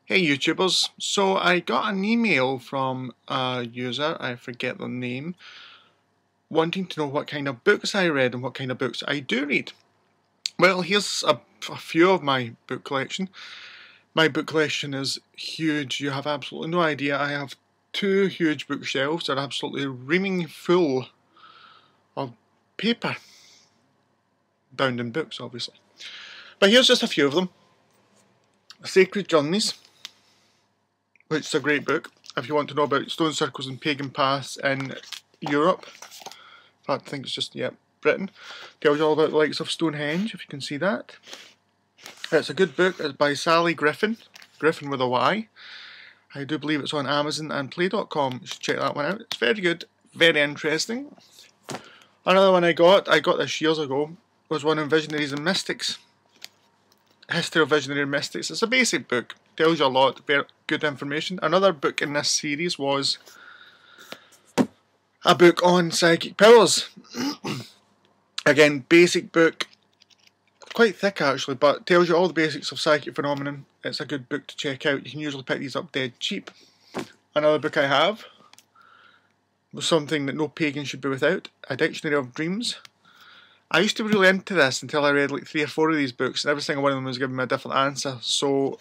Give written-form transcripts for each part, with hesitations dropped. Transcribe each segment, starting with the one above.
Hey YouTubers, so I got an email from a user, I forget the name, wanting to know what kind of books I read and what kind of books I do read. Well, here's a few of my book collection. My book collection is huge, you have absolutely no idea. I have two huge bookshelves that are absolutely reaming full of paper, bound in books obviously. But here's just a few of them. Sacred Journeys, which is a great book if you want to know about stone circles and pagan paths in Europe. In fact, I think it's just, Britain. Tells you all about the likes of Stonehenge, if you can see that. It's a good book. It's by Sally Griffin, Griffin with a Y. I do believe it's on Amazon and Play.com. You should check that one out. It's very good, very interesting. Another one I got this years ago, was one on Visionaries and Mystics. History of Visionary and Mystics. It's a basic book. Tells you a lot, very good information. Another book in this series was a book on psychic powers. Again, basic book, quite thick actually, but tells you all the basics of psychic phenomenon. It's a good book to check out. You can usually pick these up dead cheap. Another book I have was something that no pagan should be without, A Dictionary of Dreams. I used to be really into this until I read like 3 or 4 of these books, and every single one of them was giving me a different answer, so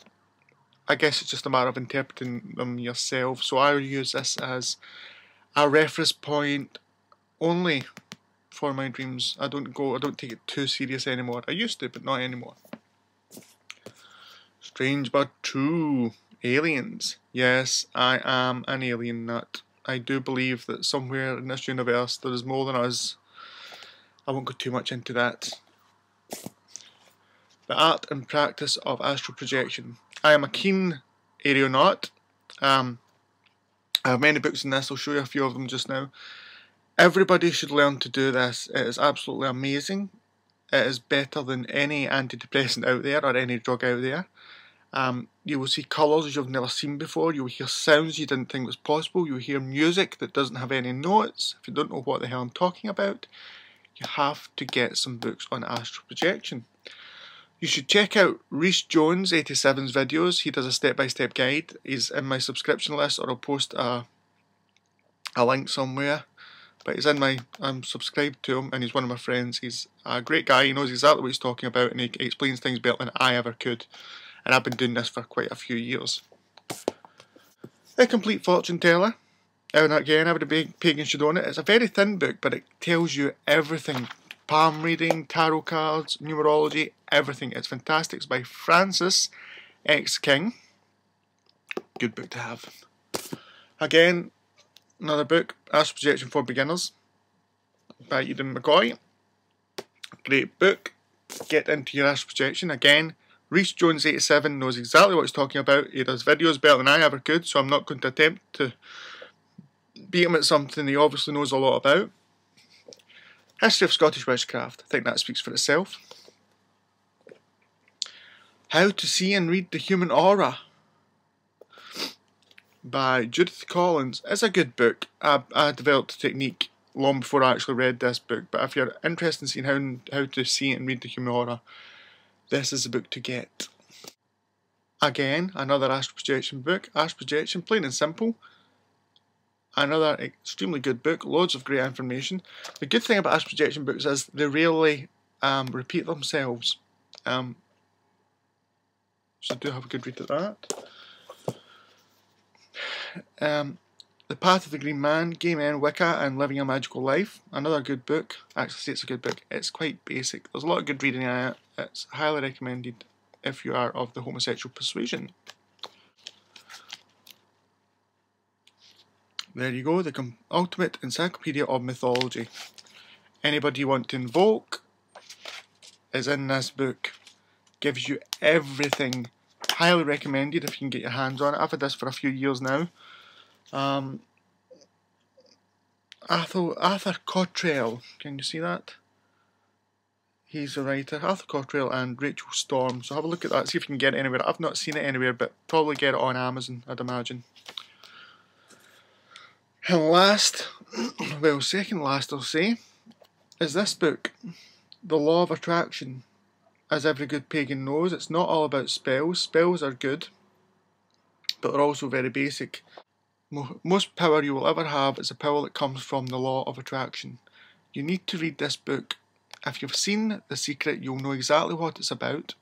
I guess it's just a matter of interpreting them yourself. So I use this as a reference point only for my dreams. I don't take it too serious anymore. I used to, but not anymore. Strange but true. Aliens. Yes, I am an alien nut. I do believe that somewhere in this universe there is more than us. I won't go too much into that. The art and practice of astral projection. I am a keen aeronaut. I have many books in this. I'll show you a few of them just now. Everybody should learn to do this. It is absolutely amazing. It is better than any antidepressant out there or any drug out there. You will see colours you've never seen before. You will hear sounds you didn't think was possible. You will hear music that doesn't have any notes. If you don't know what the hell I'm talking about, you have to get some books on astral projection. You should check out Rhys Jones 87's videos. He does a step-by-step guide. He's in my subscription list, or I'll post a link somewhere. But he's in my, I'm subscribed to him, and he's one of my friends. He's a great guy. He knows exactly what he's talking about, and he explains things better than I ever could. And I've been doing this for quite a few years. A Complete Fortune Teller. And again, every pagan should own it. It's a very thin book, but it tells you everything. Palm reading, tarot cards, numerology, everything. It's fantastic. It's by Francis X. King. Good book to have. Again, another book, Astral Projection for Beginners by Eden McCoy. Great book. Get into your astral projection. Again, Rhys Jones 87 knows exactly what he's talking about. He does videos better than I ever could, so I'm not going to attempt to beat him at something he obviously knows a lot about. History of Scottish Witchcraft. I think that speaks for itself. How to See and Read the Human Aura by Judith Collins. It's a good book. I developed a technique long before I actually read this book, but if you're interested in seeing how to see and read the human aura, this is the book to get. Again, another astral projection book. Astral Projection, plain and simple. Another extremely good book, loads of great information. The good thing about astral projection books is they rarely repeat themselves. So do have a good read at that. The Path of the Green Man, Gay Men, Wicca and Living a Magical Life. Another good book. Actually, it's a good book. It's quite basic. There's a lot of good reading in it. It's highly recommended if you are of the homosexual persuasion. There you go, the ultimate Encyclopedia of Mythology. Anybody you want to invoke is in this book. Gives you everything. Highly recommended if you can get your hands on it. I've had this for a few years now. Arthur Cottrell, can you see that? He's a writer. Arthur Cottrell and Rachel Storm. So have a look at that, see if you can get it anywhere. I've not seen it anywhere, but probably get it on Amazon, I'd imagine. And last, well, second last I'll say, is this book, The Law of Attraction. As every good pagan knows, it's not all about spells. Spells are good. but they're also very basic. Most power you will ever have is a power that comes from the law of attraction. You need to read this book. If you've seen The Secret, you'll know exactly what it's about.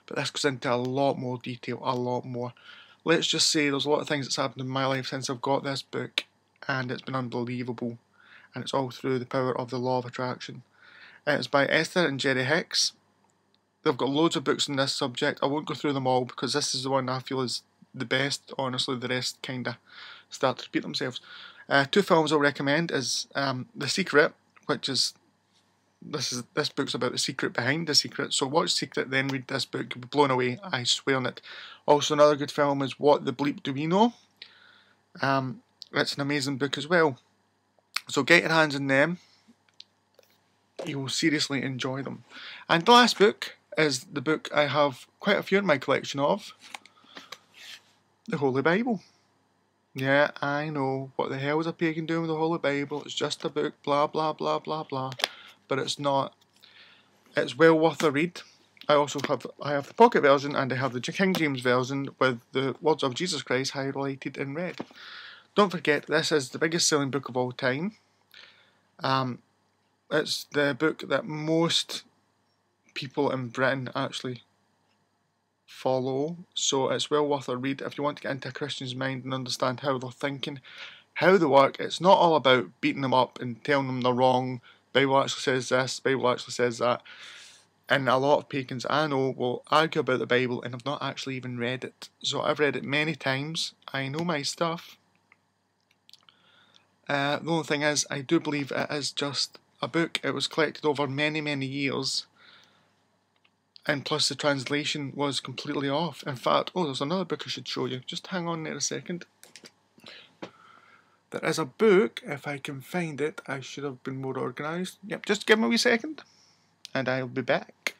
But this goes into a lot more detail, a lot more. Let's just say there's a lot of things that's happened in my life since I've got this book, and it's been unbelievable. And it's all through the power of the law of attraction. It's by Esther and Jerry Hicks. They've got loads of books on this subject. I won't go through them all because this is the one I feel is the best. Honestly, the rest kind of start to repeat themselves. 2 films I'll recommend is The Secret, which is this book's about the secret behind The Secret. So watch Secret, then read this book. You'll be blown away, I swear on it. Also, another good film is What the Bleep Do We Know? It's an amazing book as well. So get your hands on them. You will seriously enjoy them. And the last book is the book I have quite a few in my collection of, the Holy Bible. Yeah, I know, what the hell is a pagan doing with the Holy Bible? It's just a book, blah blah blah blah blah. But it's not. It's well worth a read. I have the pocket version and I have the King James version with the words of Jesus Christ highlighted in red. Don't forget, this is the biggest selling book of all time. It's the book that most people in Britain actually follow, so it's well worth a read if you want to get into a Christian's mind and understand how they're thinking, how they work. It's not all about beating them up and telling them they're wrong. Bible actually says this, Bible actually says that. And a lot of pagans I know will argue about the Bible and have not actually even read it. So I've read it many times. I know my stuff. The only thing is, I do believe it is just a book. It was collected over many, many years. And plus the translation was completely off. In fact, there's another book I should show you. Just hang on there a second. There is a book, if I can find it. I should have been more organised. Yep, just give me a wee second and I'll be back.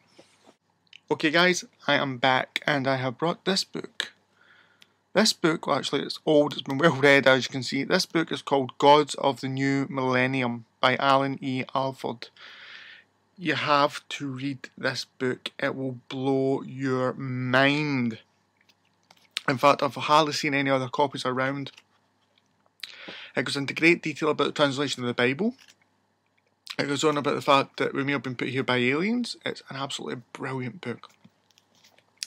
Okay guys, I am back and I have brought this book. This book, well, actually it's old, it's been well read as you can see. This book is called Gods of the New Millennium by Alan E. Alford. You have to read this book. It will blow your mind. In fact, I've hardly seen any other copies around. It goes into great detail about the translation of the Bible. It goes on about the fact that we may have been put here by aliens. It's an absolutely brilliant book.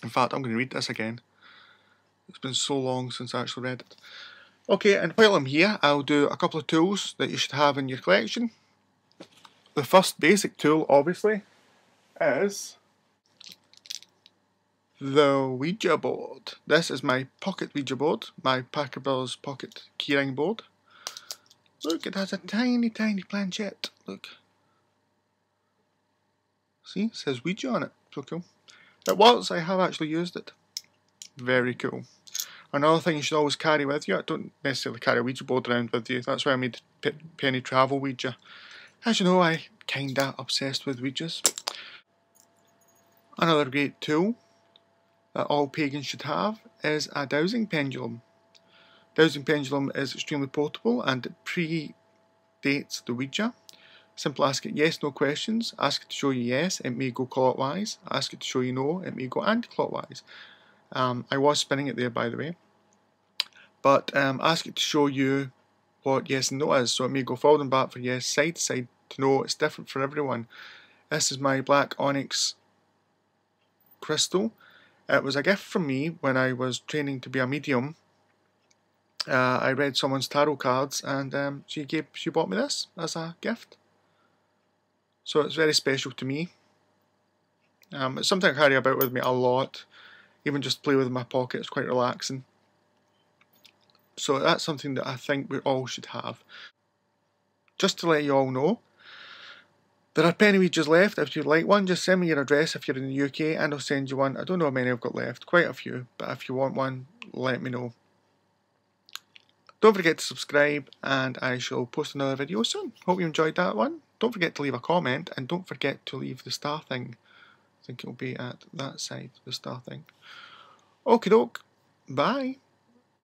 In fact, I'm going to read this again. It's been so long since I actually read it. Okay, and while I'm here, I'll do a couple of tools that you should have in your collection. The first basic tool, obviously, is the Ouija board. This is my pocket Ouija board, my Parker Brothers pocket keyring board. Look, it has a tiny, tiny planchette. Look. See, it says Ouija on it. So cool. It works, I have actually used it. Very cool. Another thing you should always carry with you, I don't necessarily carry a Ouija board around with you, that's why I made Penny Travel Ouija. As you know, I kinda obsessed with Ouijas. Another great tool that all pagans should have is a dowsing pendulum. Dowsing pendulum is extremely portable and it predates the Ouija. Simply ask it yes, no questions. Ask it to show you yes, it may go clockwise. Ask it to show you no, it may go anti-clockwise. I was spinning it there, by the way. But ask it to show you what yes and no is. So it may go forward and back for yes, side to side to no. It's different for everyone. This is my black onyx crystal. It was a gift from me when I was training to be a medium. I read someone's tarot cards and she bought me this as a gift. So it's very special to me. It's something I carry about with me a lot. Even just play with in my pocket, it's quite relaxing. So that's something that I think we all should have. Just to let you all know, there are penny Ouijas left. If you'd like one, just send me your address if you're in the UK and I'll send you one. I don't know how many I've got left, quite a few, but if you want one, let me know. Don't forget to subscribe and I shall post another video soon. Hope you enjoyed that one. Don't forget to leave a comment and don't forget to leave the star thing. I think it'll be at that side, the star thing. Okie doke, bye.